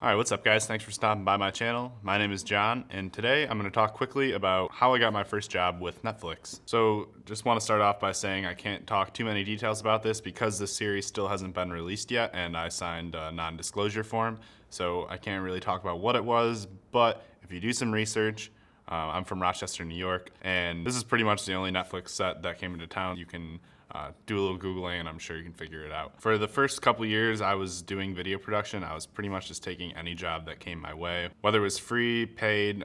All right, what's up, guys? Thanks for stopping by my channel. My name is John, and today I'm going to talk quickly about how I got my first job with Netflix. So, just want to start off by saying I can't talk too many details about this because this series still hasn't been released yet, and I signed a non-disclosure form, so I can't really talk about what it was. But if you do some research, I'm from Rochester, New York, and this is pretty much the only Netflix set that came into town. You can do a little Googling and I'm sure you can figure it out. For the first couple years I was doing video production, I was pretty much just taking any job that came my way. Whether it was free, paid,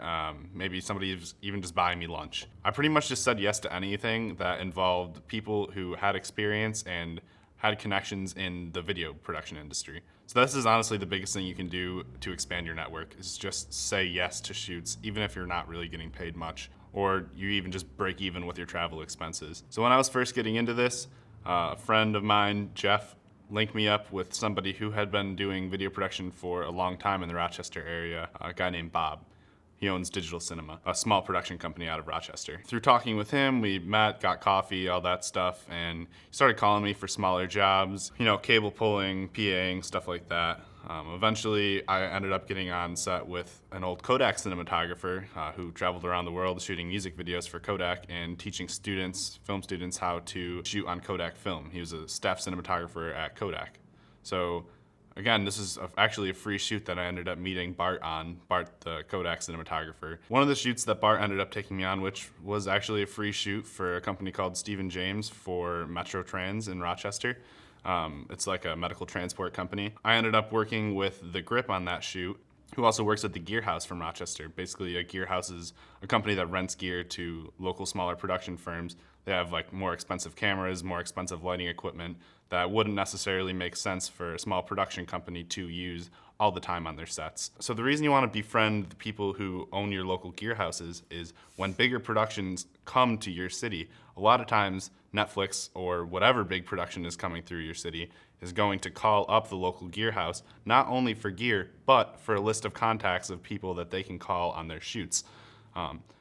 maybe somebody was even just buying me lunch. I pretty much just said yes to anything that involved people who had experience and had connections in the video production industry. So this is honestly the biggest thing you can do to expand your network, is just say yes to shoots, even if you're not really getting paid much, or you even just break even with your travel expenses. So when I was first getting into this, a friend of mine, Jeff, linked me up with somebody who had been doing video production for a long time in the Rochester area, a guy named Bob. He owns Digital Cinema, a small production company out of Rochester. Through talking with him, we met, got coffee, all that stuff, and he started calling me for smaller jobs, cable pulling, PAing, stuff like that. Eventually, I ended up getting on set with an old Kodak cinematographer who traveled around the world shooting music videos for Kodak and teaching students, film students, how to shoot on Kodak film. He was a staff cinematographer at Kodak. So again, this is actually a free shoot that I ended up meeting Bart on, Bart the Kodak cinematographer. One of the shoots that Bart ended up taking me on, which was actually a free shoot for a company called Stephen James for Metro Trans in Rochester. It's like a medical transport company. I ended up working with The Grip on that shoot, who also works at the Gear House from Rochester. Basically, a Gear House is a company that rents gear to local smaller production firms. They have like more expensive cameras, more expensive lighting equipment that wouldn't necessarily make sense for a small production company to use all the time on their sets. So the reason you want to befriend the people who own your local gear houses is when bigger productions come to your city, a lot of times Netflix or whatever big production is coming through your city is going to call up the local gear house, not only for gear, but for a list of contacts of people that they can call on their shoots.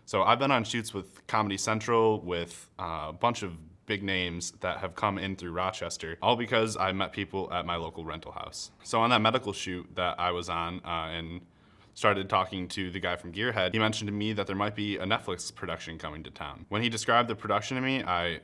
So I've been on shoots with Comedy Central, with a bunch of big names that have come in through Rochester, all because I met people at my local rental house. So on that medical shoot that I was on and started talking to the guy from Gearhead, he mentioned to me that there might be a Netflix production coming to town. When he described the production to me, I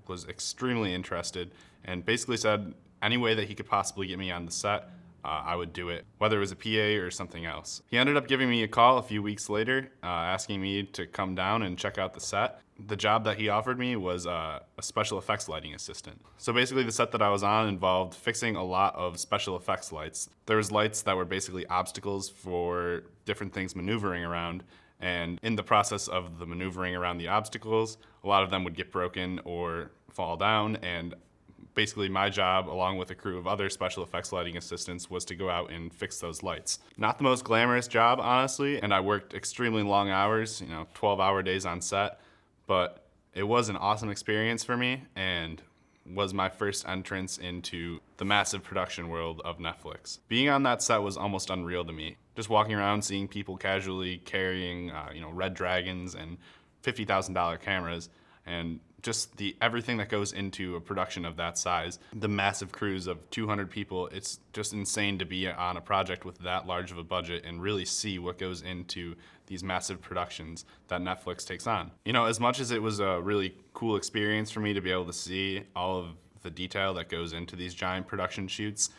was extremely interested and basically said any way that he could possibly get me on the set, I would do it, whether it was a PA or something else. He ended up giving me a call a few weeks later, asking me to come down and check out the set. The job that he offered me was a special effects lighting assistant. So basically the set that I was on involved fixing a lot of special effects lights. There was lights that were basically obstacles for different things maneuvering around, and in the process of the maneuvering around the obstacles, a lot of them would get broken or fall down, and basically my job, along with a crew of other special effects lighting assistants, was to go out and fix those lights. Not the most glamorous job, honestly, and I worked extremely long hours, 12-hour days on set, but it was an awesome experience for me and was my first entrance into the massive production world of Netflix. Being on that set was almost unreal to me. Just walking around, seeing people casually carrying, Red Dragons and $50,000 cameras, and just everything that goes into a production of that size. The massive crews of 200 people, it's just insane to be on a project with that large of a budget and really see what goes into these massive productions that Netflix takes on. As much as it was a really cool experience for me to be able to see all of the detail that goes into these giant production shoots,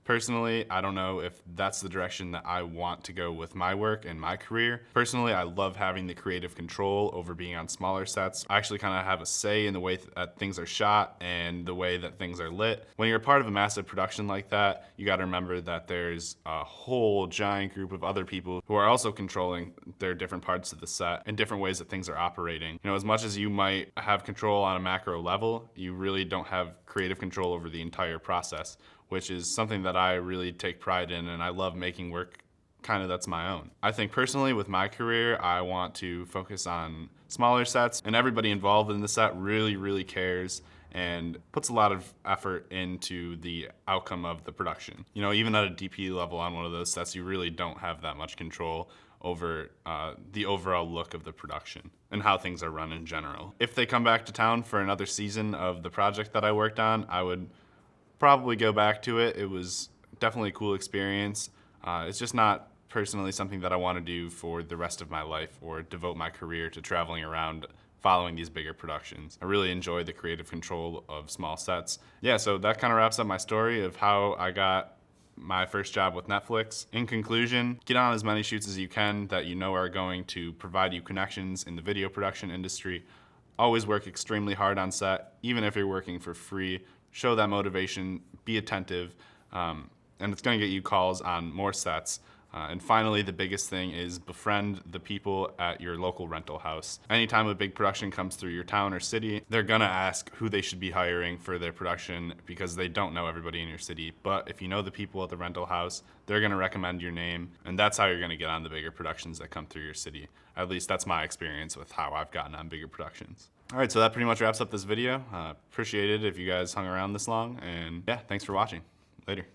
personally, I don't know if that's the direction that I want to go with my work and my career. Personally, I love having the creative control over being on smaller sets. I actually kind of have a say in the way that things are shot and the way that things are lit. When you're a part of a massive production like that, you got to remember that there's a whole giant group of other people who are also controlling their different parts of the set and different ways that things are operating. As much as you might have control on a macro level, you really don't have creative control over the entire process, which is something that I really take pride in, and I love making work that's my own. I think personally with my career, I want to focus on smaller sets, and everybody involved in the set really, really cares and puts a lot of effort into the outcome of the production. Even at a DP level on one of those sets, you really don't have that much control over the overall look of the production and how things are run in general. If they come back to town for another season of the project that I worked on, I would probably go back to it. It was definitely a cool experience. It's just not personally something that I want to do for the rest of my life or devote my career to traveling around following these bigger productions. I really enjoy the creative control of small sets. Yeah, so that kind of wraps up my story of how I got my first job with Netflix. In conclusion, get on as many shoots as you can that you know are going to provide you connections in the video production industry. Always work extremely hard on set, even if you're working for free. Show that motivation, be attentive, and it's going to get you calls on more sets. And finally, the biggest thing is befriend the people at your local rental house. Anytime a big production comes through your town or city, they're gonna ask who they should be hiring for their production because they don't know everybody in your city. But if you know the people at the rental house, they're gonna recommend your name, and that's how you're gonna get on the bigger productions that come through your city. At least that's my experience with how I've gotten on bigger productions. All right, so that pretty much wraps up this video. Appreciate it if you guys hung around this long, and yeah, thanks for watching. Later.